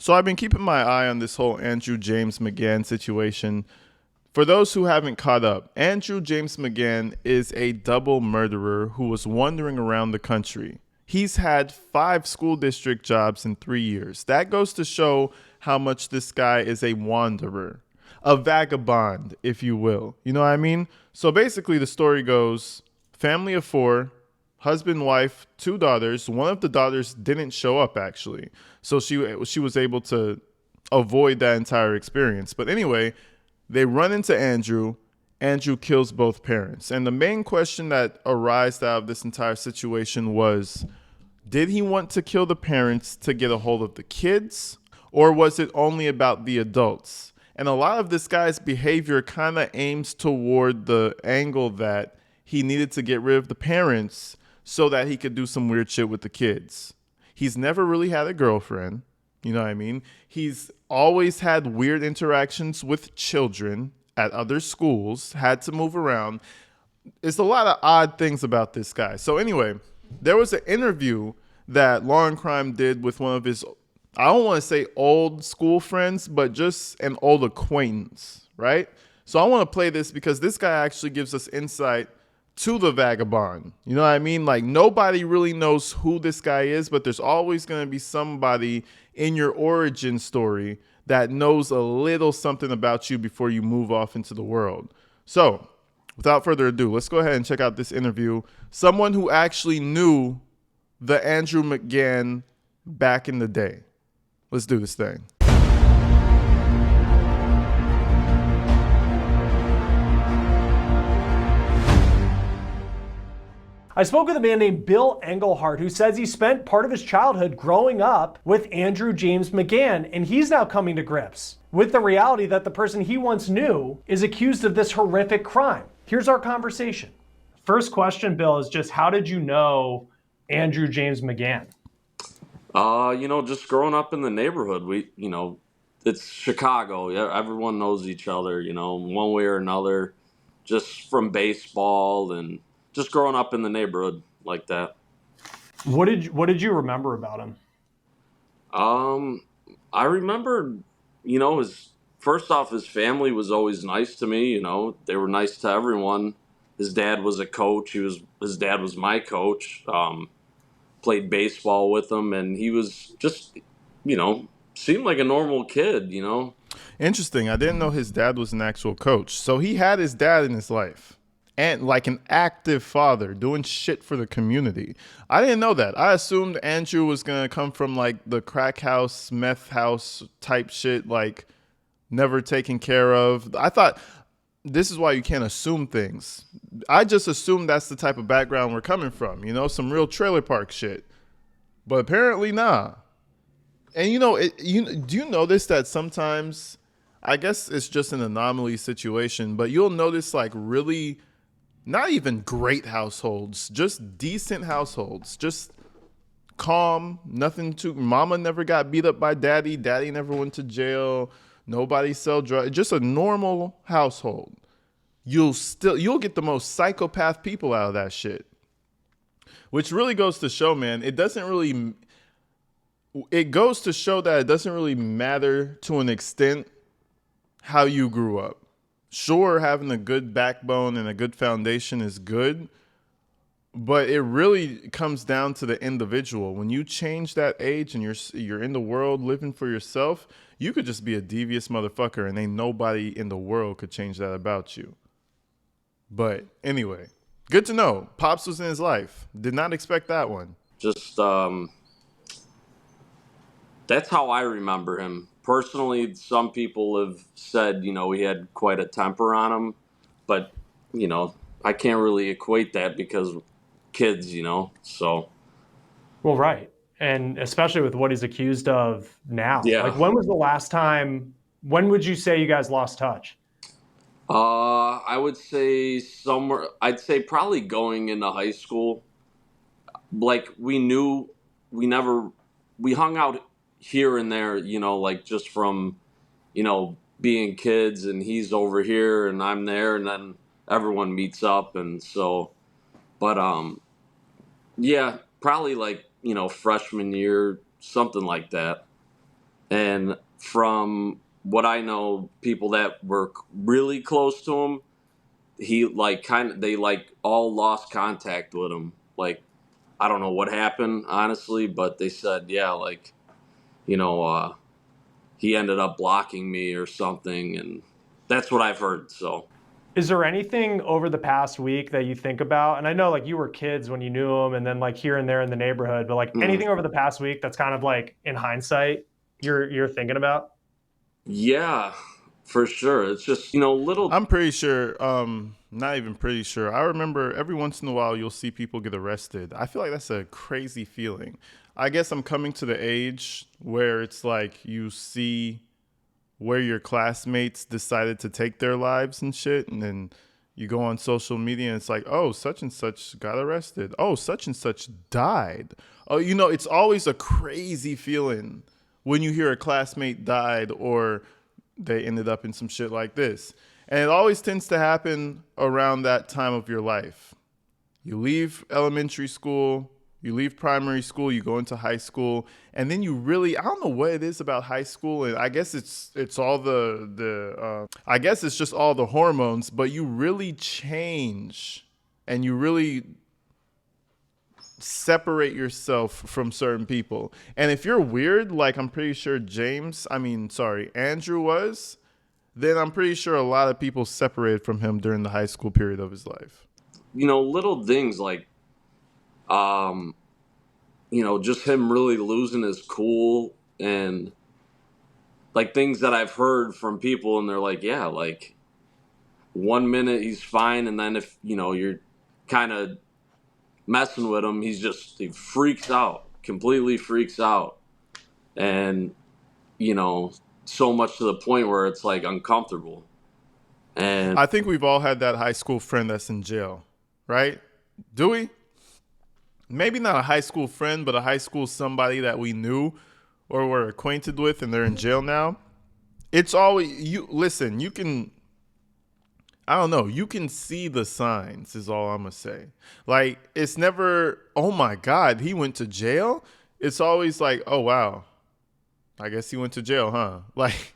So I've been keeping my eye on this whole Andrew James McGann situation. For those who haven't caught up, Andrew James McGann is a double murderer who was wandering around the country. He's had 5 school district jobs in 3 years. That goes to show how much this guy is a wanderer, a vagabond, if you will. You know what I mean? So basically, the story goes family of 4, husband, wife, 2 daughters. One of the daughters didn't show up, actually. So she was able to avoid that entire experience. But anyway, they run into Andrew. Andrew kills both parents. And the main question that arose out of this entire situation was, did he want to kill the parents to get a hold of the kids? Or was it only about the adults? And a lot of this guy's behavior kind of aims toward the angle that he needed to get rid of the parents so that he could do some weird shit with the kids. He's never really had a girlfriend. You know what I mean? He's always had weird interactions with children at other schools, had to move around. It's a lot of odd things about this guy. So anyway, there was an interview that Law and Crime did with one of his, I don't want to say old school friends, but just an old acquaintance, right? So I want to play this because this guy actually gives us insight to the vagabond. You know what I mean? Like, nobody really knows who this guy is, but there's always going to be somebody in your origin story that knows a little something about you before you move off into the world. So without further ado, let's go ahead and check out this interview. Someone who actually knew the Andrew McGann back in the day. Let's do this thing. I spoke with a man named Bill Engelhardt who says he spent part of his childhood growing up with Andrew James McGann, and he's now coming to grips with the reality that the person he once knew is accused of this horrific crime. Here's our conversation. First question, Bill, is just how did you know Andrew James McGann? Just growing up in the neighborhood, it's Chicago. Yeah, everyone knows each other, one way or another, just from baseball and just growing up in the neighborhood like that. What did you remember about him? I remember, his first off, his family was always nice to me. They were nice to everyone. His dad was a coach. His dad was my coach. Played baseball with him, and he was just, seemed like a normal kid. Interesting. I didn't know his dad was an actual coach. So he had his dad in his life and like an active father doing shit for the community. I didn't know that. I assumed Andrew was going to come from like the crack house, meth house type shit, like never taken care of. I thought this is why you can't assume things. I just assumed that's the type of background we're coming from, some real trailer park shit. But apparently, nah. And do you notice that sometimes, I guess it's just an anomaly situation, but you'll notice like really not even great households, just decent households, just calm, nothing too, mama never got beat up by daddy, daddy never went to jail, nobody sell drugs, just a normal household. You'll get the most psychopath people out of that shit. Which really goes to show, man, it goes to show that it doesn't really matter to an extent how you grew up. Sure, having a good backbone and a good foundation is good, but it really comes down to the individual. When you change that age and you're in the world living for yourself, you could just be a devious motherfucker and ain't nobody in the world could change that about you. But anyway, good to know. Pops was in his life. Did not expect that one. Just, that's how I remember him. Personally, some people have said, he had quite a temper on him, but, I can't really equate that because kids, so. Well, right. And especially with what he's accused of now. Yeah. Like, when would you say you guys lost touch? I would say I'd say probably going into high school. Like we hung out here and there, like just from, being kids, and he's over here and I'm there, and then everyone meets up. And so, but, yeah, probably like, freshman year, something like that. And from what I know, people that were really close to him, he like kind of they like all lost contact with him. Like I don't know what happened honestly, but they said yeah, like you know he ended up blocking me or something, and that's what I've heard. So Is there anything over the past week that you think about? And I know like you were kids when you knew him and then like here and there in the neighborhood, but like mm, anything over the past week that's kind of like in hindsight you're thinking about? yeah, for sure. It's just little. I'm pretty sure, not even pretty sure. I remember every once in a while you'll see people get arrested. I feel like that's a crazy feeling. I guess I'm coming to the age where it's like you see where your classmates decided to take their lives and shit, and then you go on social media and it's like, oh, such and such got arrested. Oh, such and such died. Oh, it's always a crazy feeling when you hear a classmate died or they ended up in some shit like this. And it always tends to happen around that time of your life. You leave elementary school, you leave primary school, you go into high school, and then you really, I don't know what it is about high school, and I guess it's all I guess it's just all the hormones, but you really change and you really separate yourself from certain people. And if you're weird, like I'm pretty sure Andrew was, then I'm pretty sure a lot of people separated from him during the high school period of his life. Little things like um just him really losing his cool, and like things that I've heard from people, and they're like, yeah, like 1 minute he's fine, and then if you're kind of messing with him, he freaks out, completely freaks out, and you know so much to the point where it's like uncomfortable. And I think we've all had that high school friend that's in jail, right? Do we? Maybe not a high school friend, but a high school somebody that we knew or were acquainted with and they're in jail now. It's always, listen, you can, I don't know, you can see the signs, is all I'm going to say. Like, it's never, oh my God, he went to jail? It's always like, oh wow, I guess he went to jail, huh? Like,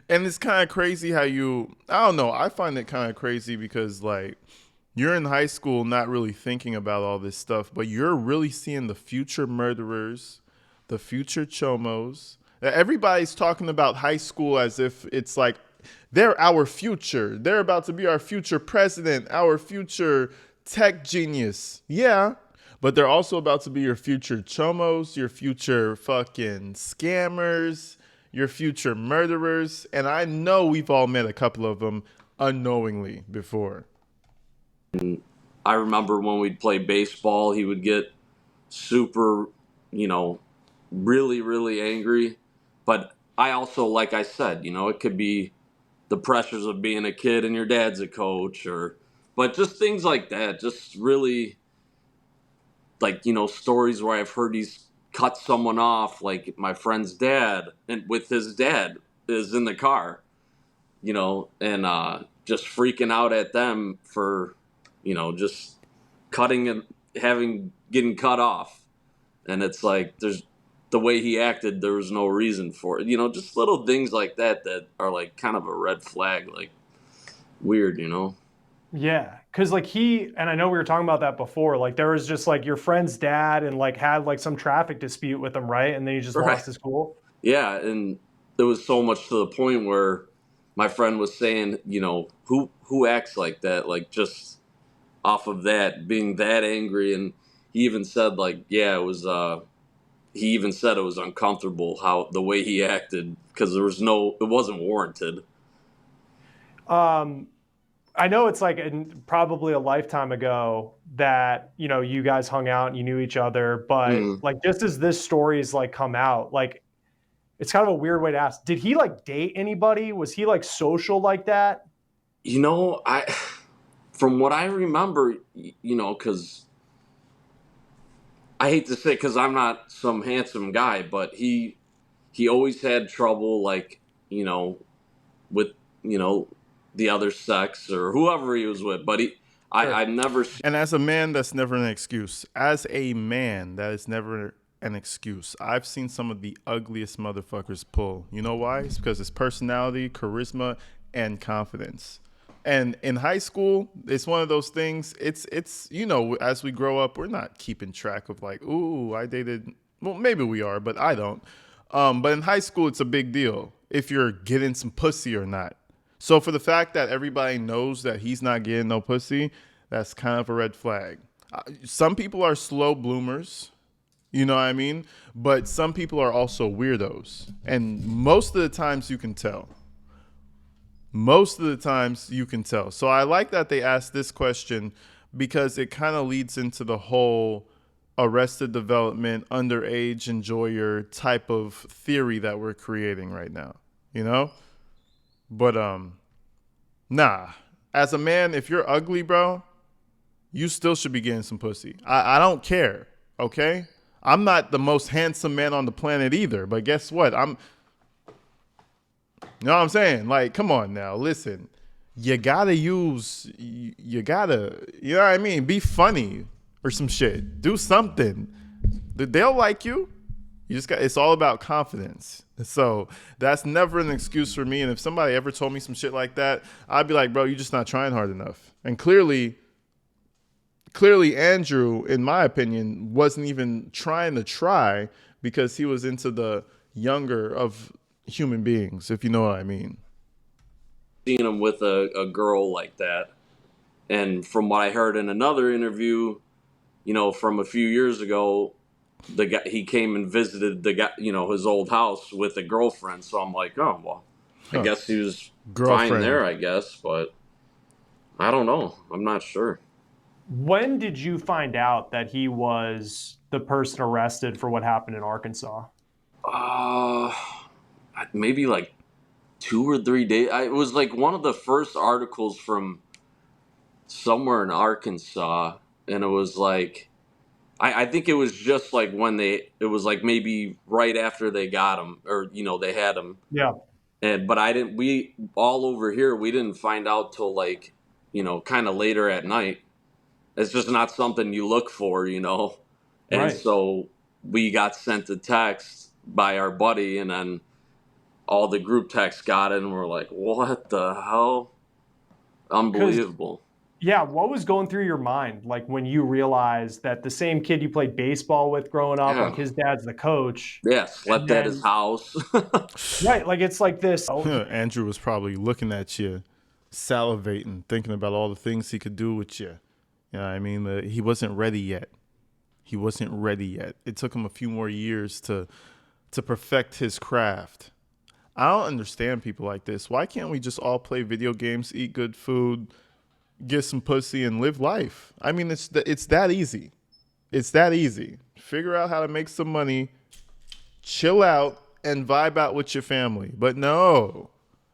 and it's kind of crazy how I don't know, I find it kind of crazy because, like, you're in high school not really thinking about all this stuff, but you're really seeing the future murderers, the future chomos. Everybody's talking about high school as if it's like they're our future. They're about to be our future president, our future tech genius. Yeah, but they're also about to be your future chomos, your future fucking scammers, your future murderers. And I know we've all met a couple of them unknowingly before. I remember when we'd play baseball, he would get super, you know, really, really angry. But I also, like I said, it could be the pressures of being a kid and your dad's a coach, but just things like that. Just really, like, stories where I've heard he's cut someone off, like my friend's dad, and with his dad is in the car, and just freaking out at them for, just cutting and getting cut off. And it's like, there's the way he acted, there was no reason for it. Just little things like that are like kind of a red flag, like weird. Yeah, because like and I know we were talking about that before. Like there was just like your friend's dad and like had like some traffic dispute with him, right? And then he just Right. lost his cool. Yeah, and there was so much to the point where my friend was saying, who acts like that, like just off of that being that angry, and he even said like, yeah, it was. He even said it was uncomfortable how the way he acted because it wasn't warranted. Um, I know it's like probably a lifetime ago that you guys hung out and you knew each other, but Mm. like just as this story's like come out, like it's kind of a weird way to ask. Did he like date anybody? Was he like social like that? I from what I remember, because I hate to say because I'm not some handsome guy, but he always had trouble, like with the other sex or whoever he was with. But Sure. I never. And as a man, that's never an excuse. As a man, that is never an excuse. I've seen some of the ugliest motherfuckers pull. You know why? It's because it's personality, charisma, and confidence. And in high school, it's one of those things. It's as we grow up, we're not keeping track of like, ooh, I dated. Well, maybe we are, but I don't. But in high school, it's a big deal if you're getting some pussy or not. So for the fact that everybody knows that he's not getting no pussy, that's kind of a red flag. Some people are slow bloomers, you know what I mean? But some people are also weirdos. And most of the times you can tell. Most of the times you can tell. So I like that they asked this question because it kind of leads into the whole arrested development, underage enjoyer type of theory that we're creating right now, you know? But nah. As a man, if you're ugly, bro, you still should be getting some pussy. I don't care, okay? I'm not the most handsome man on the planet either, but guess what? You know what I'm saying? Like, come on now, listen. You gotta you know what I mean? Be funny or some shit. Do something. They'll like you. It's all about confidence. So that's never an excuse for me. And if somebody ever told me some shit like that, I'd be like, bro, you're just not trying hard enough. And clearly Andrew, in my opinion, wasn't even trying to try because he was into the younger of human beings, if you know what I mean. Seeing him with a girl like that. And from what I heard in another interview, from a few years ago, the guy, he came and visited the guy, his old house with a girlfriend. So I'm like, oh, well, I guess he was fine there, I guess. But I don't know. I'm not sure. When did you find out that he was the person arrested for what happened in Arkansas? Maybe like 2 or 3 days. It was like one of the first articles from somewhere in Arkansas, and it was like, I think it was just like it was like maybe right after they got him, or they had him. Yeah. But we all over here, we didn't find out till like, kind of later at night. It's just not something you look for, And Right. so we got sent a text by our buddy, and then all the group texts got it, and we're like, what the hell? Unbelievable. Yeah, what was going through your mind like when you realized that the same kid you played baseball with growing up, like his dad's the coach? Yeah, slept at his house. Right, like it's like this. Andrew was probably looking at you, salivating, thinking about all the things he could do with you. You know what I mean? He wasn't ready yet. It took him a few more years to perfect his craft. I don't understand people like this. Why can't we just all play video games, eat good food, get some pussy, and live life? I mean, it's that easy. It's that easy. Figure out how to make some money, chill out, and vibe out with your family. But no,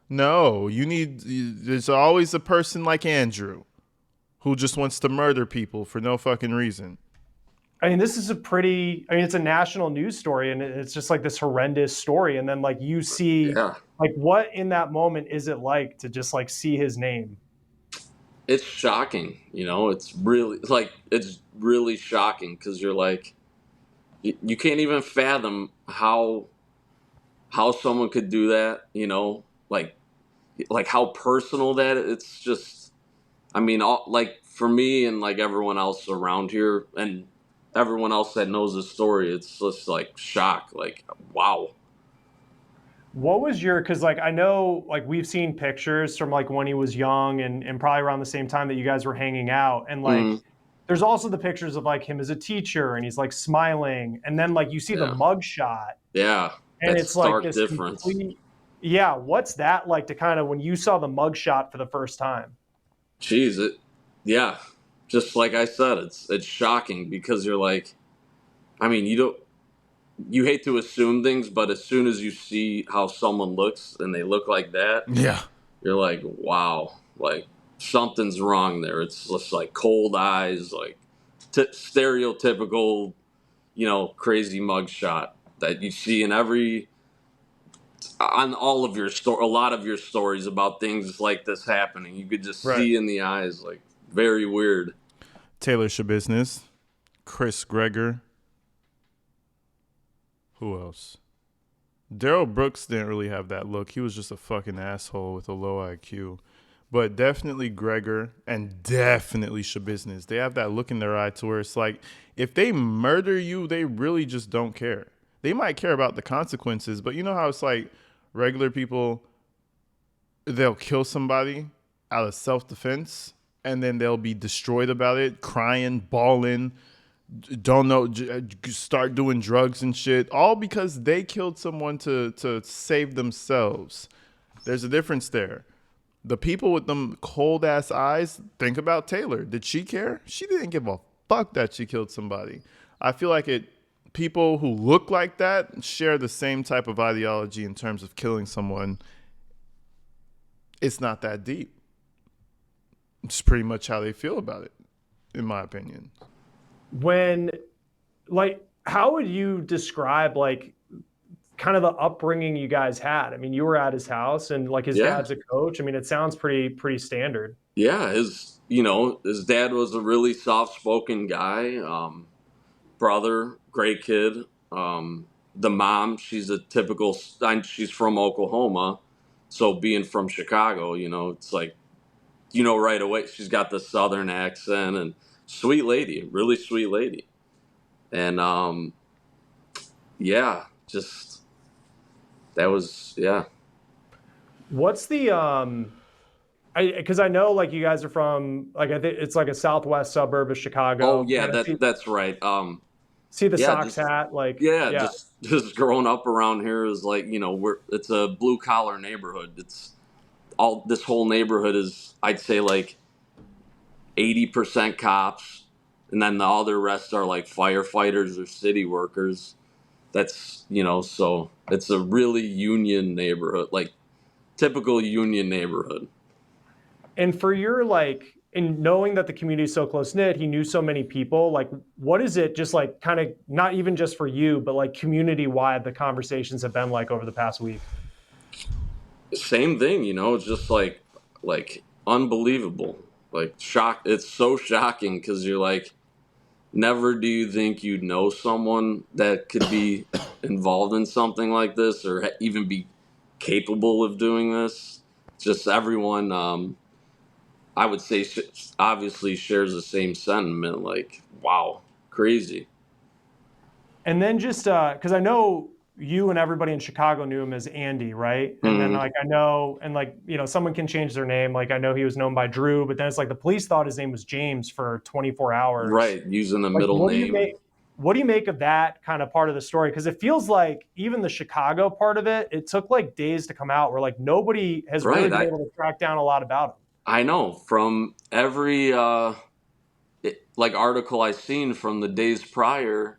there's always a person like Andrew who just wants to murder people for no fucking reason. I mean, this is it's a national news story, and it's just like this horrendous story. And then like you see, like what in that moment is it like to just like see his name? It's shocking, it's really shocking because you're like, you can't even fathom how someone could do that, like how personal that it's just, I mean, like for me and like everyone else around here and everyone else that knows the story, it's just like shock, like, wow. What was because like I know like we've seen pictures from like when he was young and probably around the same time that you guys were hanging out, and like there's also the pictures of like him as a teacher and he's like smiling, and then like you see the mug shot. Yeah. And it's like this difference. What's that like to kind of when you saw the mug shot for the first time? Jeez, just like I said, it's shocking because you're like, I mean, you hate to assume things, but as soon as you see how someone looks and they look like that, you're like, wow, like something's wrong there. It's just like cold eyes, like stereotypical, crazy mugshot that you see in on all of your a lot of your stories about things like this happening. You could just see in the eyes, like very weird. Taylor Shabusiness, Chris Greger, Who else? Daryl Brooks didn't really have that look. He was just a fucking asshole with a low IQ. But definitely Gregor and definitely Shabusiness. They have that look in their eye to where it's like, if they murder you, they really just don't care. They might care about the consequences, but you know how it's like regular people, they'll kill somebody out of self-defense and then they'll be destroyed about it, crying, bawling, don't know, start doing drugs and shit, all because they killed someone to save themselves. There's a difference there. The people with them cold ass eyes, think about Taylor. Did she care? She didn't give a fuck that she killed somebody. I feel like people who look like that share the same type of ideology in terms of killing someone. It's not that deep. It's pretty much how they feel about it, in my opinion. When, like, how would you describe, like, kind of the upbringing you guys had? I mean, you were at his house and like his Yeah. dad's a coach. I mean, it sounds pretty standard. Yeah, his dad was a really soft-spoken guy. Brother, great kid. The mom, she's a typical. She's from Oklahoma, so being from Chicago, it's like right away she's got the southern accent and sweet lady, really sweet lady, and yeah, just that was yeah. What's the because I know like you guys are from like I think it's like a southwest suburb of Oh Chicago. yeah, Like I that's right. see the Yeah, Sox just hat, like yeah, yeah. just growing up around here is like it's a blue collar neighborhood. It's all this whole neighborhood is I'd say like 80% cops, and then the other rest are like firefighters or city workers. That's so it's a really union neighborhood, like typical union neighborhood. And for your like in knowing that the community is so close knit, he knew so many people, like what is it just like kind of not even just for you, but like community wide the conversations have been like over the past week? Same thing, it's just like unbelievable, like shock. It's so shocking because you're like, never do you think you'd know someone that could be involved in something like this or even be capable of doing this. Just everyone, I would say, obviously shares the same sentiment. Like, wow, crazy. And then just because I know you and everybody in Chicago knew him as Andy, right? And then Mhm. like I know, and like someone can change their name. Like I know he was known by Drew, but then it's like the police thought his name was James for 24 hours. Right, using the Like, middle name. What do you make of that kind of part of the story? Because it feels like even the Chicago part of it, it took like days to come out. Where like nobody has really Right, been able to track down a lot about him. I know from every like article I seen from the days prior,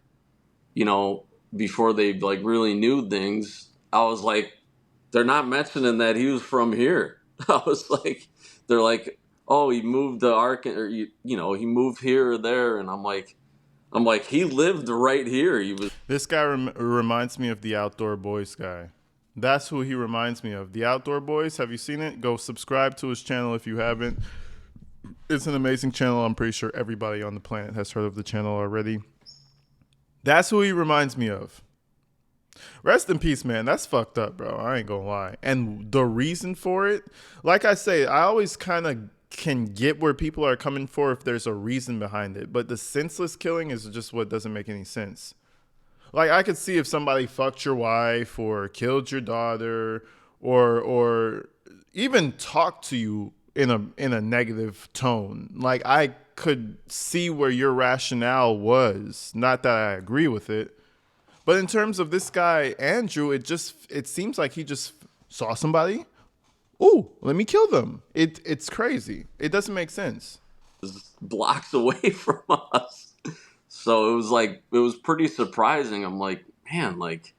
you know, before they like really knew things, I was like, they're not mentioning that he was from here. I was like, they're like, oh, he moved to or he moved here or there, and I'm like, he lived right here. He was This guy reminds me of the Outdoor Boys guy. That's who he reminds me of. The Outdoor Boys. Have you seen it? Go subscribe to his channel if you haven't. It's an amazing channel. I'm pretty sure everybody on the planet has heard of the channel already. That's who he reminds me of. Rest in peace, man. That's fucked up, bro. I ain't gonna lie. And the reason for it, like I say, I always kind of can get where people are coming for if there's a reason behind it. But the senseless killing is just what doesn't make any sense. Like I could see if somebody fucked your wife or killed your daughter or even talked to you in a negative tone. Like I could see where your rationale was. Not that I agree with it. But in terms of this guy, Andrew, it seems like he just saw somebody. Ooh, let me kill them. It's crazy. It doesn't make sense. blocks away from us. So it was pretty surprising. I'm like, man, like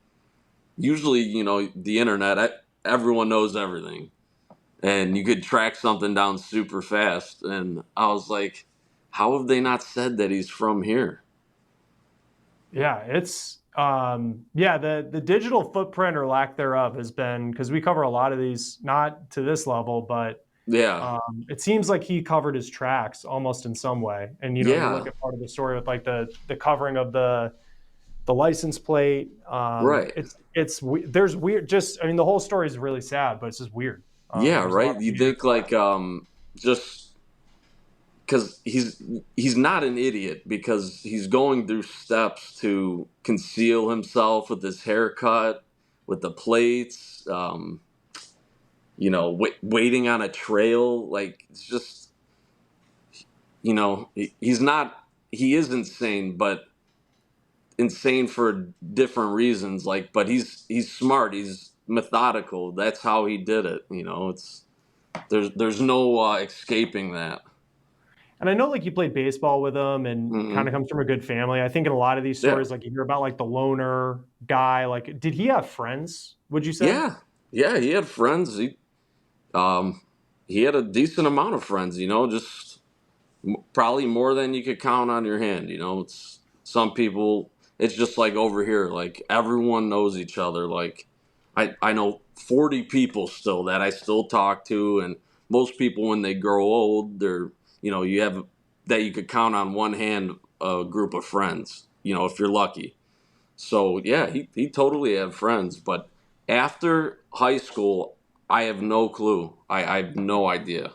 usually, the internet, everyone knows everything. And you could track something down super fast. And I was like, how have they not said that he's from here? Yeah, it's yeah, the digital footprint or lack thereof has been because we cover a lot of these, not to this level, but Yeah. it seems like he covered his tracks almost in some way. And you Yeah. look at part of the story with like the covering of the the license plate. Right. There's weird. Just I mean, the whole story is really sad, but it's just weird. Yeah, There's a lot right. of You weird think like just because he's not an idiot because he's going through steps to conceal himself with his haircut, with the plates, waiting on a trail. Like it's just he's not he is insane, but insane for different reasons. Like, but he's smart. He's methodical. That's how he did it. It's there's no escaping that. And I know like you played baseball with him and kind Hmm. of comes from a good family. I think in a lot of these Yeah. stories, like you hear about like the loner guy. Like, did he have friends? Would you say? Yeah, yeah, he had friends. Um, he had a decent amount of friends. Just probably more than you could count on your hand. It's some people. It's just like over here. Like everyone knows each other. Like I know 40 people still that I still talk to, and most people when they grow old, you have that you could count on one hand a group of friends. If you're lucky. So yeah, he totally had friends, but after high school, I have no clue. I have no idea.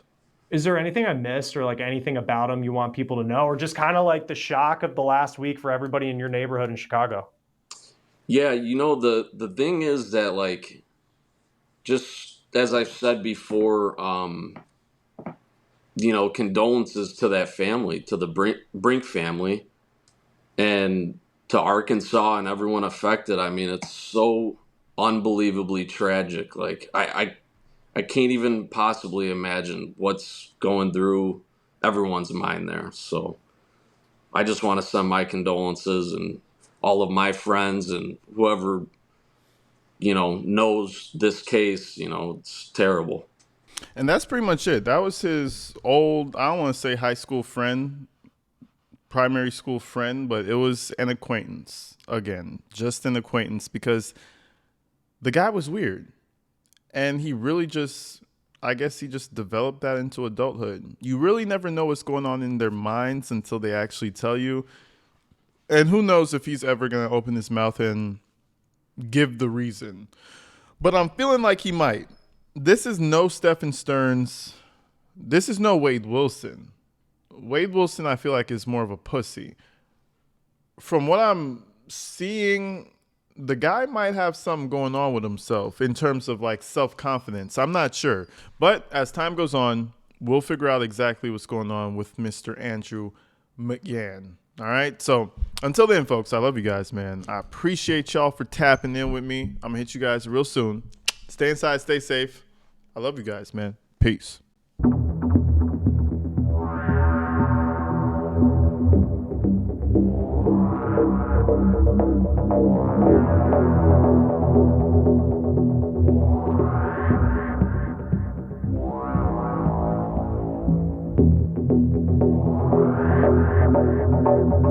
Is there anything I missed or like anything about him you want people to know, or just kind of like the shock of the last week for everybody in your neighborhood in Chicago? Yeah, the thing is that like just as I've said before, condolences to that family, to the Brink family, and to Arkansas and everyone affected. I mean, it's so unbelievably tragic. Like I can't even possibly imagine what's going through everyone's mind there. So I just want to send my condolences and all of my friends and whoever, knows this case, it's terrible. And that's pretty much it. That was his old, I don't want to say high school friend, primary school friend, but it was an acquaintance. Again, just an acquaintance because the guy was weird. And he really just, I guess he just developed that into adulthood. You really never know what's going on in their minds until they actually tell you. And who knows if he's ever going to open his mouth and give the reason. But I'm feeling like he might. This is no Stephen Stearns. This is no Wade Wilson. Wade Wilson, I feel like, is more of a pussy. From what I'm seeing, the guy might have something going on with himself in terms of like self-confidence. I'm not sure. But as time goes on, we'll figure out exactly what's going on with Mr. Andrew McGann. All right. So until then, folks, I love you guys, man. I appreciate y'all for tapping in with me. I'm going to hit you guys real soon. Stay inside, stay safe. I love you guys, man. Peace.